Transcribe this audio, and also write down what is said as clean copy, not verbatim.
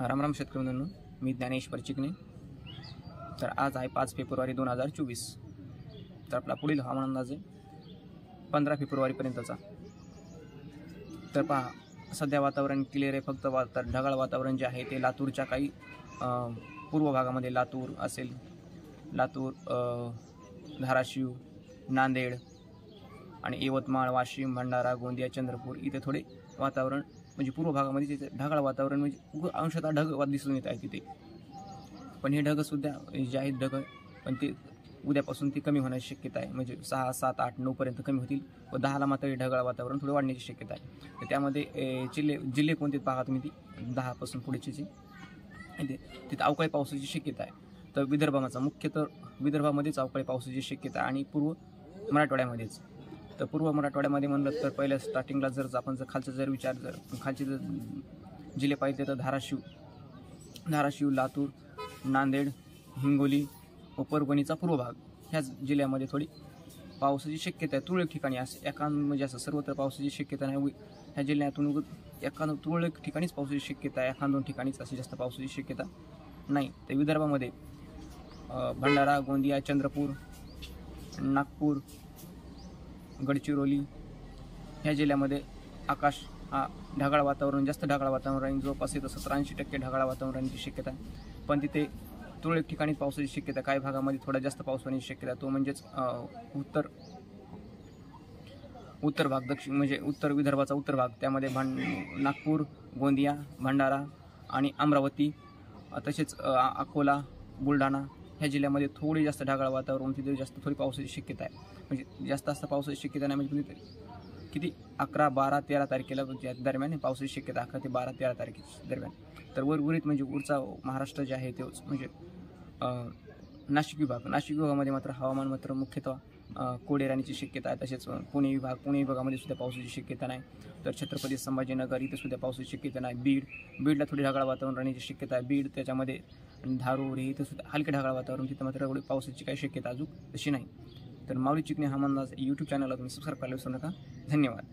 रामराम शेतकरी मित्रांनो, मी ज्ञानेश्वर चिकणे. तर आज आहे 5 फेब्रुवारी 2024. तर आपला पुढील हवामान अंदाज आहे 15 फेब्रुवारीपर्यंतचा. तर पहा, सध्या वातावरण क्लिअर आहे. फक्त ढगाळ वातावरण जे आहे ते लातूरच्या काही पूर्व भागामध्ये लातूर असेल, लातूर, धाराशिव, नांदेड आणि यवतमाळ, वाशिम, भंडारा, गोंदिया, चंद्रपूर इथे थोडे वातावरण म्हणजे पूर्व भागामध्ये तिथे ढगाळ वातावरण म्हणजे अंशतः ढग दिसून येत आहे तिथे. पण हे ढगसुद्धा जे आहेत ढग, पण ते उद्यापासून ते कमी होण्याची शक्यता आहे. म्हणजे 6, 7, 8, 9पर्यंत कमी होतील व 10ला मात्र हे ढगाळ वातावरण थोडं वाढण्याची शक्यता आहे. तर त्यामध्ये जिल्हे कोणते पाहा तुम्ही, ती 10पासून पुढेचे जे तिथे अवकाळी पावसाची शक्यता आहे. तर मुख्यतः विदर्भामध्येच अवकाळी पावसाची शक्यता आणि पूर्व मराठवाड्यामध्येच. तर पूर्व मराठवाड्यामध्ये म्हणलं तर पहिल्या स्टार्टिंगला आपण खालचे जिल्हे पाहिजे तर धाराशिव, लातूर, नांदेड, हिंगोली व परभणीचा पूर्व भाग ह्या जिल्ह्यामध्ये थोडी पावसाची शक्यता आहे. तुरळक ठिकाणी म्हणजे असं सर्वत्र पावसाची शक्यता नाही. ह्या जिल्ह्यातून तुरळक ठिकाणीच पावसाची शक्यता आहे. 1-2 ठिकाणीच अशी जास्त पावसाची शक्यता नाही. तर विदर्भामध्ये भंडारा, गोंदिया, चंद्रपूर, नागपूर, गडचिरोली ह्या जिल्ह्यामध्ये आकाश ढगाळ वातावरण, जास्त ढगाळ वातावरण राहील. जवळपास 70-80% ढगाळ वातावरणाची शक्यता आहे. पण तिथे तुरळक ठिकाणी पावसाची शक्यता. काही भागामध्ये थोडा जास्त पाऊस होण्याची शक्यता. तो म्हणजेच उत्तर भाग, दक्षिण म्हणजे उत्तर विदर्भाचा उत्तर भाग, त्यामध्ये नागपूर, गोंदिया, भंडारा आणि अमरावती, तसेच अकोला, बुलढाणा ह्या जिल्ह्यामध्ये थोडी जास्त ढगाळ वातावरण, तिथे थोडी पावसाची शक्यता आहे. म्हणजे जास्त पावसाची शक्यता नाही, म्हणजे किती 11, 12, 13 तारखेला दरम्यान पावसाची शक्यता. 11 ते 12, 13 तारखेच्या दरम्यान. तर उर्वरित म्हणजे पुढचा महाराष्ट्र जे आहे तेच म्हणजे नाशिक विभागामध्ये मात्र हवामान मात्र मुख्यतः कोरडे राहण्याची शक्यता आहे. तसेच पुणे विभागामध्ये सुद्धा पावसाची शक्यता नाही. तर छत्रपती संभाजीनगर इथे सुद्धा पावसाची शक्यता नाही. बीडला थोडी ढगाळ वातावरण राहण्याची शक्यता आहे. बीड, त्याच्यामध्ये धारूर इथे सुद्धा हलके ढगाळ वातावरण, तिथे मात्र एवढी पावसाची काही शक्यता अजून तशी नाही. तर माऊली चिकणे हवामान अंदाज यूट्यूब चॅनलला तुम्ही सबस्क्राईब करायला विसरू नका. धन्यवाद.